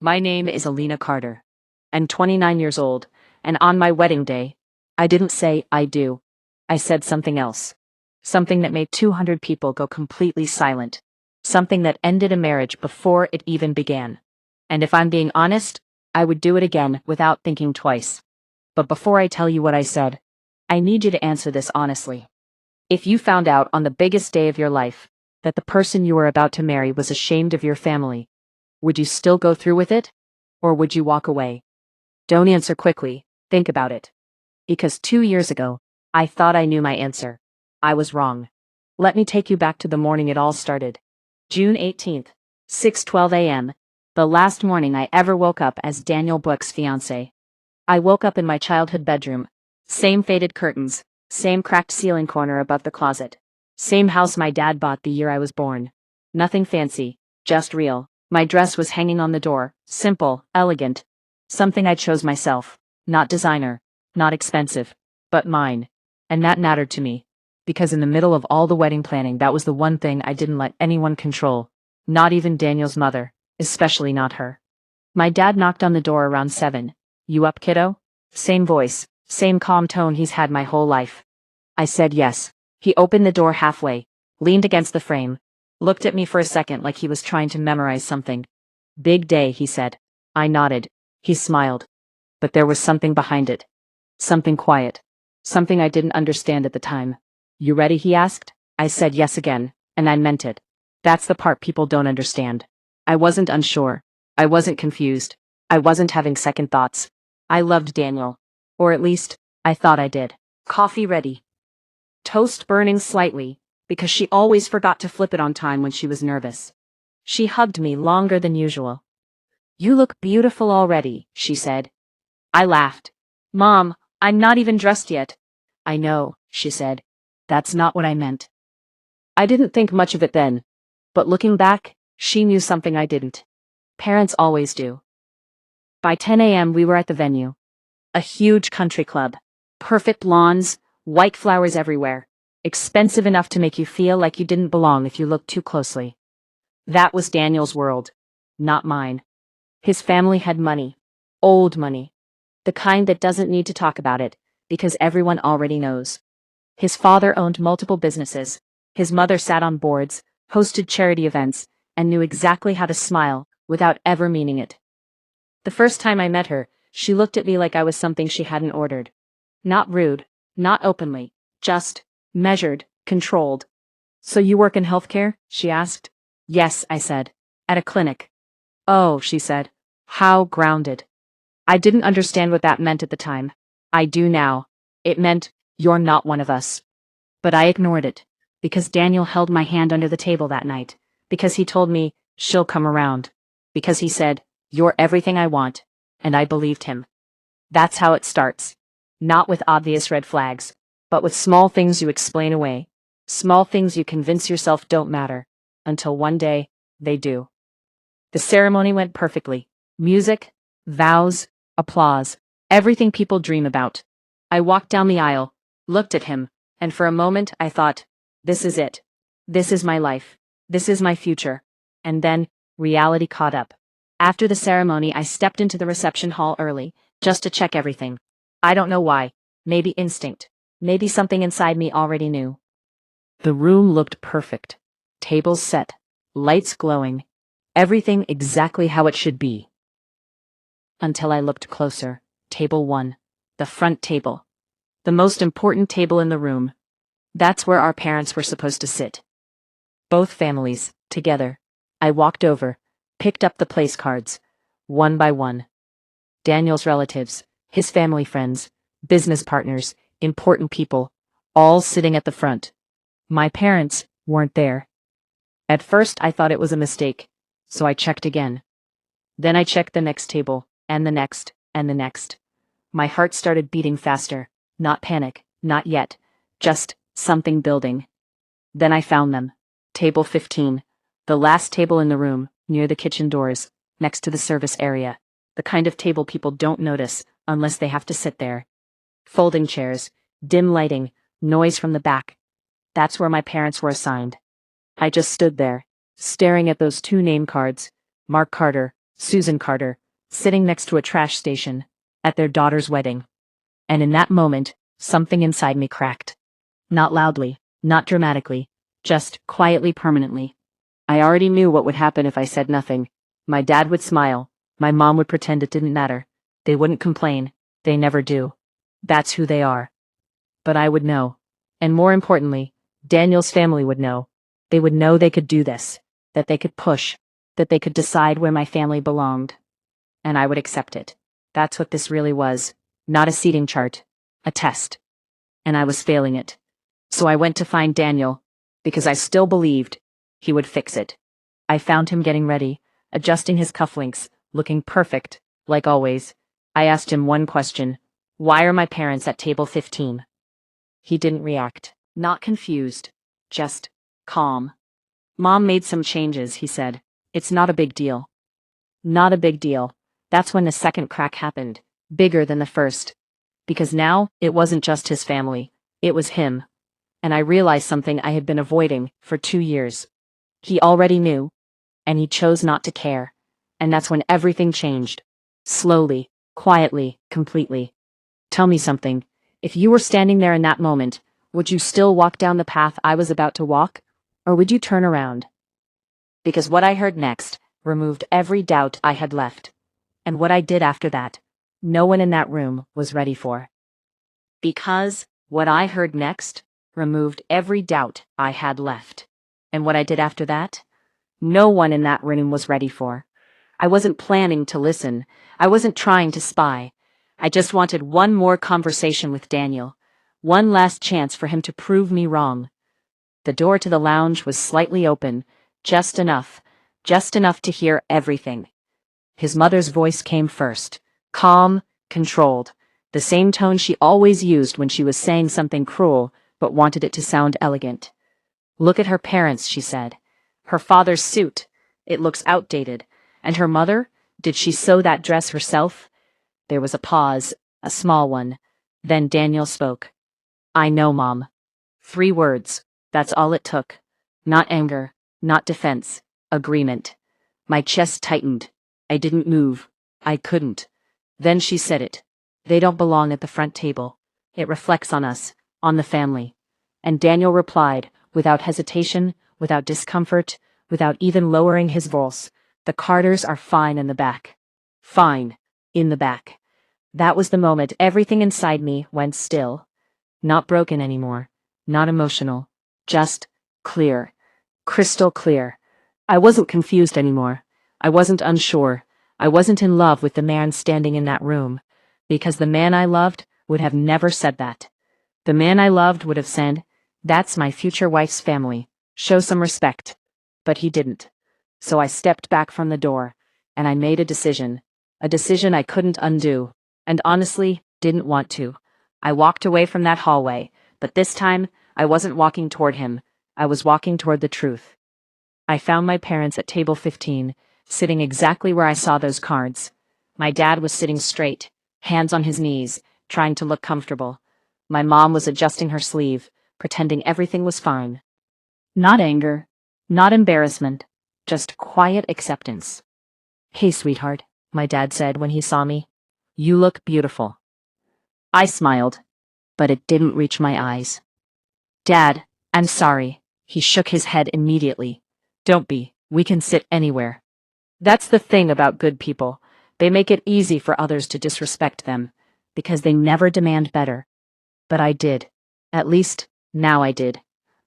My name is Alina Carter. I'm 29 years old, and on my wedding day, I didn't say I do. I said something else. Something that made 200 people go completely silent. Something that ended a marriage before it even began. And if I'm being honest, I would do it again without thinking twice. But before I tell you what I said, I need you to answer this honestly. If you found out on the biggest day of your life that the person you were about to marry was ashamed of your family, would you still go through with it? Or would you walk away? Don't answer quickly, think about it. Because 2 years ago, I thought I knew my answer. I was wrong. Let me take you back to the morning it all started. June 18th, 6:12 a.m., the last morning I ever woke up as Daniel Book's fiancé. I woke up in my childhood bedroom. Same faded curtains, same cracked ceiling corner above the closet. Same house my dad bought the year I was born. Nothing fancy, just real. My dress was hanging on the door, simple, elegant. Something I chose myself. Not designer, not expensive, but mine. And that mattered to me. Because in the middle of all the wedding planning, that was the one thing I didn't let anyone control. Not even Daniel's mother, especially not her. My dad knocked on the door around 7. You up, kiddo? Same voice, same calm tone he's had my whole life. I said yes. He opened the door halfway, leaned against the frame, looked at me for a second like he was trying to memorize something. Big day, he said. I nodded. He smiled. But there was something behind it. Something quiet. Something I didn't understand at the time. You ready, he asked? I said yes again, and I meant it. That's the part people don't understand. I wasn't unsure. I wasn't confused. I wasn't having second thoughts. I loved Daniel. Or at least, I thought I did. Coffee ready. Toast burning slightly, because she always forgot to flip it on time when she was nervous. She hugged me longer than usual. You look beautiful already, she said. I laughed. Mom, I'm not even dressed yet. I know, she said. That's not what I meant. I didn't think much of it then. But looking back, she knew something I didn't. Parents always do. By 10 a.m. we were at the venue. A huge country club. Perfect lawns, white flowers everywhere. Expensive enough to make you feel like you didn't belong if you looked too closely. That was Daniel's world, not mine. His family had money. Old money. The kind that doesn't need to talk about it, because everyone already knows. His father owned multiple businesses. His mother sat on boards, hosted charity events, and knew exactly how to smile without ever meaning it. The first time I met her, she looked at me like I was something she hadn't ordered. Not rude, not openly, just measured, controlled. So you work in healthcare? She asked. Yes, I said. At a clinic. Oh, she said. How grounded. I didn't understand what that meant at the time. I do now. It meant, you're not one of us. But I ignored it. Because Daniel held my hand under the table that night. Because he told me, she'll come around. Because he said, you're everything I want. And I believed him. That's how it starts. Not with obvious red flags, but with small things you explain away. Small things you convince yourself don't matter. Until one day, they do. The ceremony went perfectly. Music, vows, applause, everything people dream about. I walked down the aisle, looked at him, and for a moment I thought, this is it. This is my life. This is my future. And then, reality caught up. After the ceremony, I stepped into the reception hall early, just to check everything. I don't know why. Maybe instinct. Maybe something inside me already knew. The room looked perfect. Tables set. Lights glowing. Everything exactly how it should be. Until I looked closer. Table 1. The front table. The most important table in the room. That's where our parents were supposed to sit. Both families, together. I walked over, picked up the place cards, one by one. Daniel's relatives, his family friends, business partners, important people, all sitting at the front. My parents weren't there. At first I thought it was a mistake, so I checked again. Then I checked the next table, and the next, and the next. My heart started beating faster. Not panic, not yet. Just something building. Then I found them. Table 15. The last table in the room, near the kitchen doors, next to the service area. The kind of table people don't notice, unless they have to sit there. Folding chairs, dim lighting, noise from the back. That's where my parents were assigned. I just stood there, staring at those 2 name cards, Mark Carter, Susan Carter, sitting next to a trash station, at their daughter's wedding. And in that moment, something inside me cracked. Not loudly, not dramatically, just quietly, permanently. I already knew what would happen if I said nothing. My dad would smile, my mom would pretend it didn't matter. They wouldn't complain, they never do. That's who they are. But I would know. And more importantly, Daniel's family would know. They would know they could do this, that they could push, that they could decide where my family belonged. And I would accept it. That's what this really was. Not a seating chart. A test. And I was failing it. So I went to find Daniel, because I still believed he would fix it. I found him getting ready, adjusting his cufflinks, looking perfect, like always. I asked him one question. Why are my parents at table 15? He didn't react. Not confused. Just calm. Mom made some changes, he said. It's not a big deal. Not a big deal. That's when the second crack happened. Bigger than the first. Because now, it wasn't just his family. It was him. And I realized something I had been avoiding for 2 years. He already knew. And he chose not to care. And that's when everything changed. Slowly, quietly, completely. Tell me something. If you were standing there in that moment, would you still walk down the path I was about to walk? Or would you turn around? Because what I heard next removed every doubt I had left. And what I did after that, no one in that room was ready for. Because what I heard next removed every doubt I had left. And what I did after that, no one in that room was ready for. I wasn't planning to listen. I wasn't trying to spy. I just wanted one more conversation with Daniel. One last chance for him to prove me wrong. The door to the lounge was slightly open, just enough to hear everything. His mother's voice came first, calm, controlled, the same tone she always used when she was saying something cruel but wanted it to sound elegant. Look at her parents, she said. Her father's suit, it looks outdated. And her mother, did she sew that dress herself? There was a pause, a small one. Then Daniel spoke. I know, Mom. 3 words, that's all it took. Not anger, not defense, agreement. My chest tightened. I didn't move. I couldn't. Then she said it. They don't belong at the front table. It reflects on us, on the family. And Daniel replied, without hesitation, without discomfort, without even lowering his voice. The Carters are fine in the back. Fine. In the back. That was the moment everything inside me went still. Not broken anymore. Not emotional. Just clear. Crystal clear. I wasn't confused anymore. I wasn't unsure. I wasn't in love with the man standing in that room. Because the man I loved would have never said that. The man I loved would have said, that's my future wife's family. Show some respect. But he didn't. So I stepped back from the door, and I made a decision I couldn't undo, and honestly, didn't want to. I walked away from that hallway, but this time, I wasn't walking toward him, I was walking toward the truth. I found my parents at table 15, sitting exactly where I saw those cards. My dad was sitting straight, hands on his knees, trying to look comfortable. My mom was adjusting her sleeve, pretending everything was fine. Not anger, not embarrassment, just quiet acceptance. Hey, sweetheart, my dad said when he saw me. You look beautiful. I smiled, but it didn't reach my eyes. Dad, I'm sorry. He shook his head immediately. Don't be. We can sit anywhere. That's the thing about good people. They make it easy for others to disrespect them, because they never demand better. But I did. At least, now I did.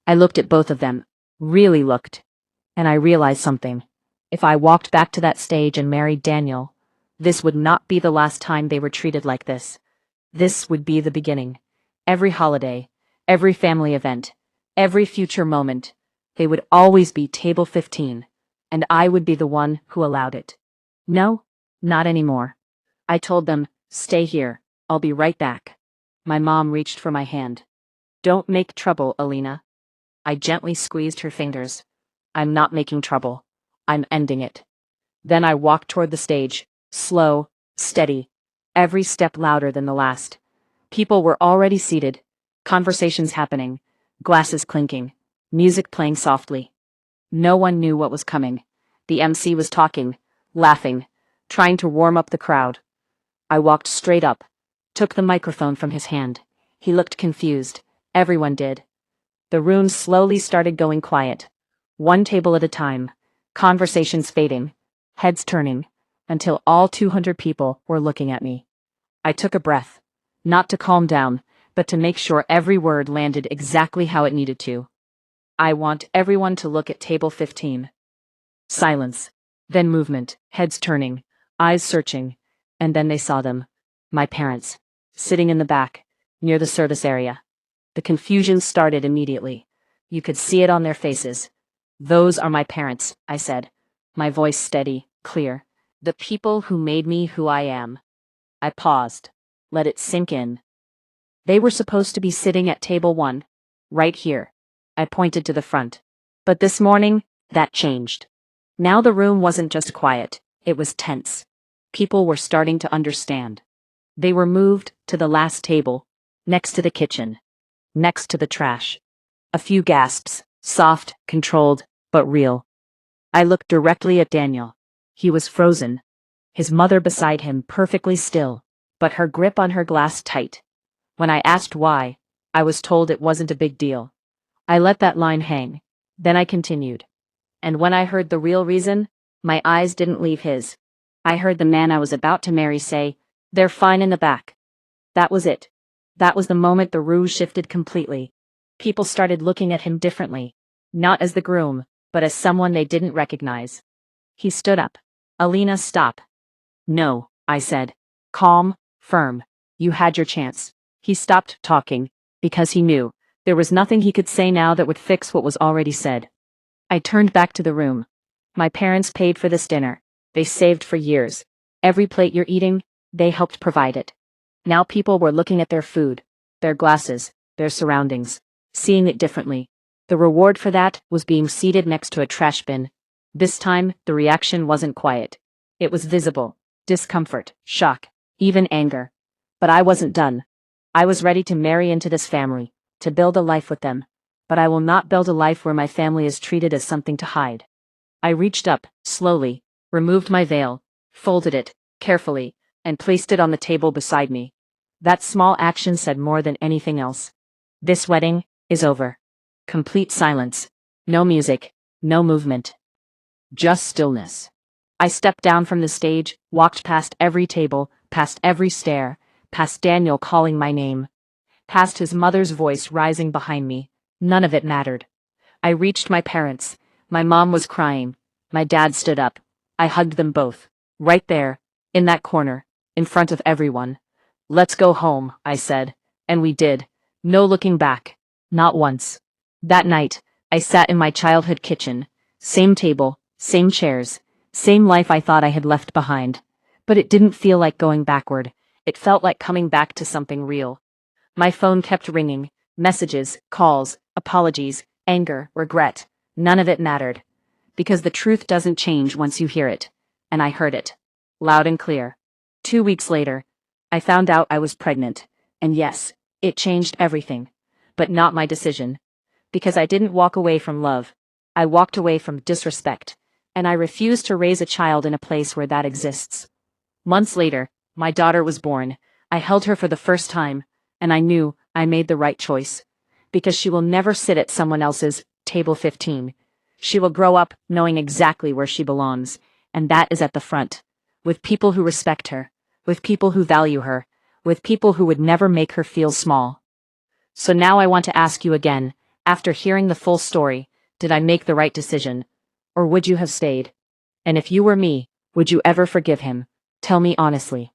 I looked at both of them, really looked. And I realized something. If I walked back to that stage and married Daniel, this would not be the last time they were treated like this. This would be the beginning. Every holiday, every family event, every future moment, they would always be table 15, and I would be the one who allowed it. No, not anymore. I told them, stay here, I'll be right back. My mom reached for my hand. Don't make trouble, Alina. I gently squeezed her fingers. I'm not making trouble. I'm ending it. Then I walked toward the stage, slow, steady, every step louder than the last. People were already seated, conversations happening, glasses clinking, music playing softly. No one knew what was coming. The MC was talking, laughing, trying to warm up the crowd. I walked straight up, took the microphone from his hand. He looked confused. Everyone did. The room slowly started going quiet. One table at a time, conversations fading, heads turning, until all 200 people were looking at me. I took a breath, not to calm down, but to make sure every word landed exactly how it needed to. I want everyone to look at table 15. Silence. Then movement, heads turning, eyes searching, and then they saw them. My parents, sitting in the back, near the service area. The confusion started immediately. You could see it on their faces. "Those are my parents," I said, my voice steady, clear. "The people who made me who I am." I paused, let it sink in. They were supposed to be sitting at table 1, right here. I pointed to the front. But this morning, that changed. Now the room wasn't just quiet, it was tense. People were starting to understand. They were moved to the last table, next to the kitchen, next to the trash. A few gasps, soft, controlled, but real. I looked directly at Daniel. He was frozen. His mother beside him perfectly still, but her grip on her glass tight. When I asked why, I was told it wasn't a big deal. I let that line hang. Then I continued. And when I heard the real reason, my eyes didn't leave his. I heard the man I was about to marry say, "They're fine in the back." That was it. That was the moment the ruse shifted completely. People started looking at him differently. Not as the groom, but as someone they didn't recognize. He stood up. "Alina, stop." "No," I said. Calm, firm. "You had your chance." He stopped talking, because he knew there was nothing he could say now that would fix what was already said. I turned back to the room. My parents paid for this dinner. They saved for years. Every plate you're eating, they helped provide it. Now people were looking at their food, their glasses, their surroundings, seeing it differently. The reward for that was being seated next to a trash bin. This time, the reaction wasn't quiet. It was visible. Discomfort, shock, even anger. But I wasn't done. I was ready to marry into this family, to build a life with them. But I will not build a life where my family is treated as something to hide. I reached up, slowly, removed my veil, folded it, carefully, and placed it on the table beside me. That small action said more than anything else. This wedding is over. Complete silence. No music, no movement. Just stillness. I stepped down from the stage, walked past every table, past every stare, past Daniel calling my name, past his mother's voice rising behind me. None of it mattered. I reached my parents. My mom was crying. My dad stood up. I hugged them both. Right there, in that corner, in front of everyone. "Let's go home," I said. And we did. No looking back. Not once. That night, I sat in my childhood kitchen. Same table, same chairs, same life I thought I had left behind. But it didn't feel like going backward. It felt like coming back to something real. My phone kept ringing. Messages, calls, apologies, anger, regret. None of it mattered. Because the truth doesn't change once you hear it. And I heard it. Loud and clear. 2 weeks later, I found out I was pregnant. And yes, it changed everything. But not my decision. Because I didn't walk away from love. I walked away from disrespect. And I refused to raise a child in a place where that exists. Months later, my daughter was born. I held her for the first time. And I knew I made the right choice. Because she will never sit at someone else's table 15. She will grow up knowing exactly where she belongs. And that is at the front. With people who respect her. With people who value her. With people who would never make her feel small. So now I want to ask you again, after hearing the full story, did I make the right decision? Or would you have stayed? And if you were me, would you ever forgive him? Tell me honestly.